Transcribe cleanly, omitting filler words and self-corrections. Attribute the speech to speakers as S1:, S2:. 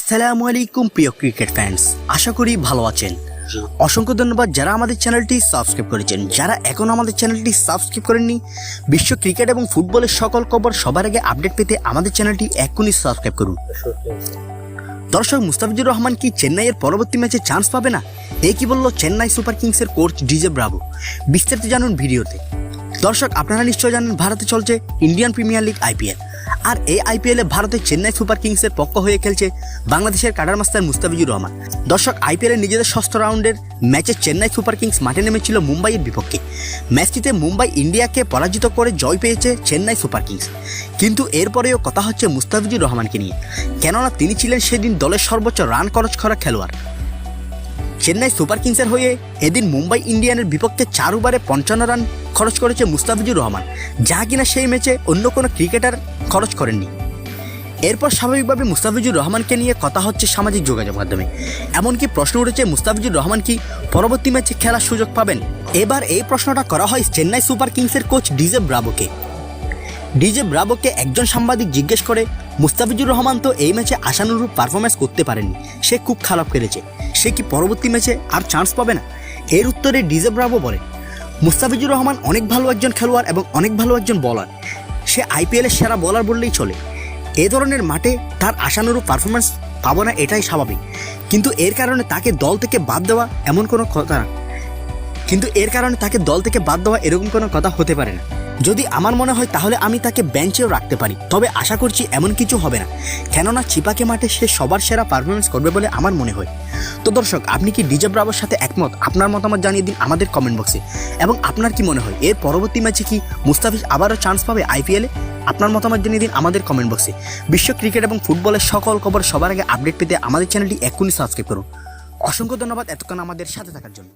S1: আসসালামু আলাইকুম প্রিয় ক্রিকেট ফ্যান্স, আশা করি ভালো আছেন। অসংখ্য ধন্যবাদ যারা আমাদের চ্যানেলটি সাবস্ক্রাইব করেছেন। যারা এখনও আমাদের চ্যানেলটি সাবস্ক্রাইব করেননি, বিশ্ব ক্রিকেট এবং ফুটবলের সকল খবর সবার আগে আপডেট পেতে আমাদের চ্যানেলটি এখনই সাবস্ক্রাইব করুন। দর্শক, মুস্তাফিজুর রহমান কি চেন্নাইয়ের পরবর্তী ম্যাচে চান্স পাবে না? এই কি বলল চেন্নাই সুপার কিংসের কোচ ডিজে ব্রাভো। বিস্তারিত জানুন ভিডিওতে। দর্শক, আপনারা নিশ্চয় জানেন ভারতে চলছে ইন্ডিয়ান প্রিমিয়ার লিগ আইপিএল। আর এই আইপিএলে ভারতের চেন্নাই সুপার কিংসের পক্ষ হয়ে খেলছে বাংলাদেশের কাডার মাস্টার মুস্তাফিজুর রহমান। দর্শক, আইপিএলের নিজেদের ষষ্ঠ রাউন্ডের ম্যাচে চেন্নাই সুপার কিংস মাঠে নেমেছিল মুম্বাইয়ের বিপক্ষে। ম্যাচটিতে মুম্বাই ইন্ডিয়াকে পরাজিত করে জয় পেয়েছে চেন্নাই সুপার কিংস। কিন্তু এরপরেও কথা হচ্ছে মুস্তাফিজুর রহমানকে নিয়ে, কেননা তিনি ছিলেন সেদিন দলের সর্বোচ্চ রান খরচ করা খেলোয়াড়। চেন্নাই সুপার কিংসের হয়ে এদিন মুম্বাই ইন্ডিয়ানের বিপক্ষে 4 ওভারে 55 রান খরচ করেছে মুস্তাফিজুর রহমান, যা কিনা সেই ম্যাচে অন্য কোনো ক্রিকেটার খরচ করেননি। এরপর স্বাভাবিকভাবে মুস্তাফিজুর রহমানকে নিয়ে কথা হচ্ছে সামাজিক যোগাযোগ মাধ্যমে। এমনকি প্রশ্ন উঠেছে মুস্তাফিজুর রহমান কি পরবর্তী ম্যাচে খেলার সুযোগ পাবেন। এবার এই প্রশ্নটা করা হয় চেন্নাই সুপার কিংসের কোচ ডিজে ব্রাভোকে। ডিজে ব্রাভোকে একজন সাংবাদিক জিজ্ঞেস করে, মুস্তাফিজুর রহমান তো এই ম্যাচে আশানুরূপ পারফরমেন্স করতে পারেনি, সে খুব খারাপ খেলেছে, সে কি পরবর্তী ম্যাচে আর চান্স পাবে না? এর উত্তরে ডিজে ব্রাভো বলে, মুস্তাফিজুর রহমান অনেক ভালো একজন খেলোয়াড় এবং অনেক ভালো একজন বোলার। সে আইপিএলের সেরা বোলার বললেই চলে। এ ধরনের মাঠে তার আশানুরূপ পারফরমেন্স পাবো না, এটাই স্বাভাবিক। কিন্তু এর কারণে তাকে দল থেকে বাদ দেওয়া এরকম কোনো কথা হতে পারে না। যদি আমার মনে হয় তাহলে আমি তাকে বেঞ্চেও রাখতে পারি, তবে আশা করছি এমন কিছু হবে না, কেননা চিপাকে মাঠে সে সবার সেরা পারফরমেন্স করবে বলে আমার মনে হয়। তো দর্শক, আপনি কি ডিজে ব্রাভোর সাথে একমত? আপনার মতামত জানিয়ে দিন আমাদের কমেন্ট বক্সে। এবং আপনার কি মনে হয় এর পরবর্তী ম্যাচে কি মুস্তাফিজ আবারও চান্স পাবে আইপিএলে? আপনার মতামত জানিয়ে দিন আমাদের কমেন্ট বক্সে। বিশ্ব ক্রিকেট এবং ফুটবলের সকল খবর সবার আগে আপডেট পেতে আমাদের চ্যানেলটি এক্ষুনি সাবস্ক্রাইব করুন। অসংখ্য ধন্যবাদ এতক্ষণ আমাদের সাথে থাকার জন্য।